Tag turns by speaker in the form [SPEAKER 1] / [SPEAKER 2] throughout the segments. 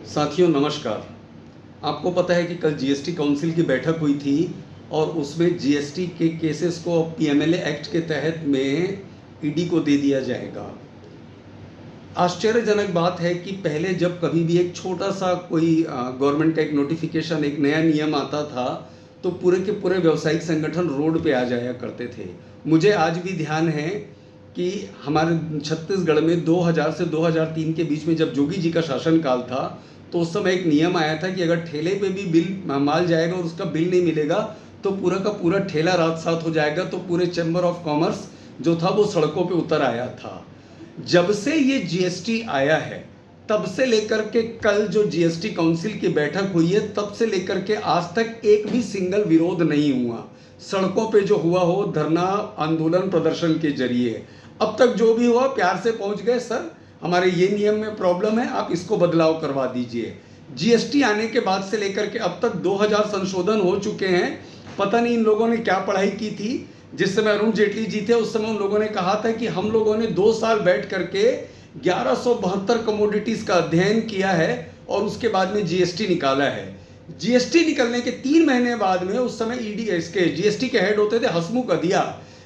[SPEAKER 1] साथियों नमस्कार। आपको पता है कि कल जीएसटी काउंसिल की बैठक हुई थी और उसमें जीएसटी के केसेस को पीएमएलए एक्ट के तहत में ईडी को दे दिया जाएगा। आश्चर्यजनक बात है कि पहले जब कभी भी एक छोटा सा कोई गवर्नमेंट का एक नोटिफिकेशन, एक नया नियम आता था तो पूरे के पूरे व्यावसायिक संगठन रोड पे आ जाया करते थे। मुझे आज भी ध्यान है कि हमारे छत्तीसगढ़ में 2000 से 2003 के बीच में जब जोगी जी का शासनकाल था तो उस समय एक नियम आया था कि अगर ठेले पे भी बिल माल जाएगा और उसका बिल नहीं मिलेगा तो पूरा का पूरा ठेला रात सात हो जाएगा। तो पूरे चैम्बर ऑफ कॉमर्स जो था वो सड़कों पे उतर आया था। जब से ये जीएसटी आया है तब से लेकर के कल जो जीएसटी काउंसिल की बैठक हुई है तब से लेकर के आज तक एक भी सिंगल विरोध नहीं हुआ। सड़कों पे जो हुआ हो धरना, आंदोलन, प्रदर्शन के जरिए। अब तक जो भी हुआ प्यार से पहुंच गए, सर हमारे ये नियम में प्रॉब्लम है, आप इसको बदलाव करवा दीजिए। जीएसटी आने के बाद से लेकर के अब तक 2000 संशोधन हो चुके हैं। पता नहीं इन लोगों ने क्या पढ़ाई की थी। जिस समय अरुण जेटली जी थे उस समय उन लोगों ने कहा था कि हम लोगों ने 2 साल बैठ करके 1172 कमोडिटीज का अध्ययन किया है और उसके बाद में जीएसटी निकाला है। जीएसटी निकलने के 3 महीने बाद में उस समय ईडी इसके जीएसटी के हेड होते थे हसमुख अधिया,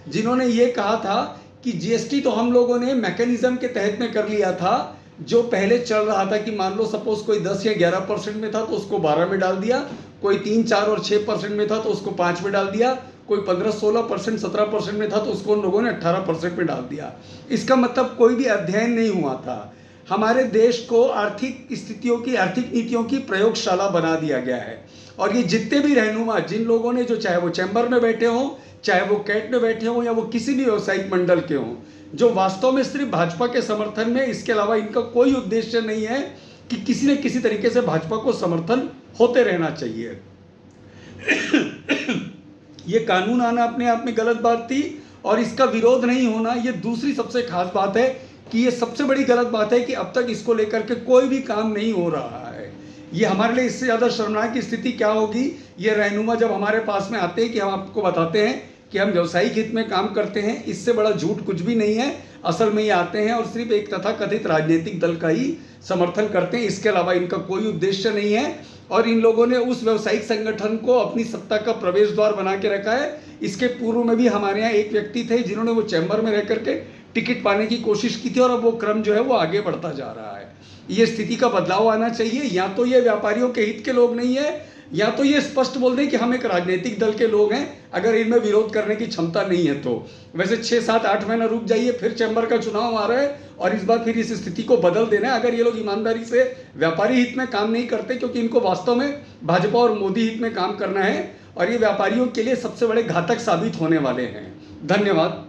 [SPEAKER 1] जिन्होंने ये कहा था कि जीएसटी तो हम लोगों ने मैकेनिज्म के तहत में कर लिया था। जो पहले चल रहा था कि मान लो सपोज कोई 10 या 11% में था तो उसको 12 में डाल दिया, कोई 3, 4 और 6% में था तो उसको 5 में डाल दिया, कोई 15, 16%, 17% में था तो उसको उन लोगों ने 18% में डाल दिया। इसका मतलब कोई भी अध्ययन नहीं हुआ था। हमारे देश को आर्थिक स्थितियों की, आर्थिक नीतियों की प्रयोगशाला बना दिया गया है। और ये जितने भी रहनुमा, जिन लोगों ने, जो चाहे वो चैम्बर में बैठे हों, चाहे वो कैट में बैठे हों या वो किसी भी व्यावसायिक मंडल के हों, जो वास्तव में सिर्फ भाजपा के समर्थन में, इसके अलावा इनका कोई उद्देश्य नहीं है कि किसी न किसी तरीके से भाजपा को समर्थन होते रहना चाहिए। ये कानून आना अपने आप में गलत बात थी और इसका विरोध नहीं होना ये दूसरी सबसे खास बात है कि ये सबसे बड़ी गलत बात है कि अब तक इसको लेकर के कोई भी काम नहीं हो रहा है। ये हमारे लिए इससे ज़्यादा शर्मनाक स्थिति क्या होगी, ये रहनुमा जब हमारे पास में आते हैं कि हम आपको बताते हैं कि हम व्यवसायिक हित में काम करते हैं, इससे बड़ा झूठ कुछ भी नहीं है। असल में ये आते हैं और सिर्फ एक तथाकथित राजनीतिक दल का ही समर्थन करते हैं, इसके अलावा इनका कोई उद्देश्य नहीं है। और इन लोगों ने उस व्यवसायिक संगठन को अपनी सत्ता का प्रवेश द्वार बना के रखा है। इसके पूर्व में भी हमारे यहाँ एक व्यक्ति थे जिन्होंने वो चैम्बर में रह करके टिकट पाने की कोशिश की थी और अब वो क्रम जो है वो आगे बढ़ता जा रहा है। ये स्थिति का बदलाव आना चाहिए। या तो ये व्यापारियों के हित के लोग नहीं है या तो ये स्पष्ट बोल दें कि हम एक राजनीतिक दल के लोग हैं, अगर इनमें विरोध करने की क्षमता नहीं है तो। वैसे 6, 7, 8 महीना रुक जाइए, फिर चैम्बर का चुनाव आ रहा है और इस बार फिर इस स्थिति को बदल देना है। अगर ये लोग ईमानदारी से व्यापारी हित में काम नहीं करते, क्योंकि इनको वास्तव में भाजपा और मोदी हित में काम करना है और ये व्यापारियों के लिए सबसे बड़े घातक साबित होने वाले हैं। धन्यवाद।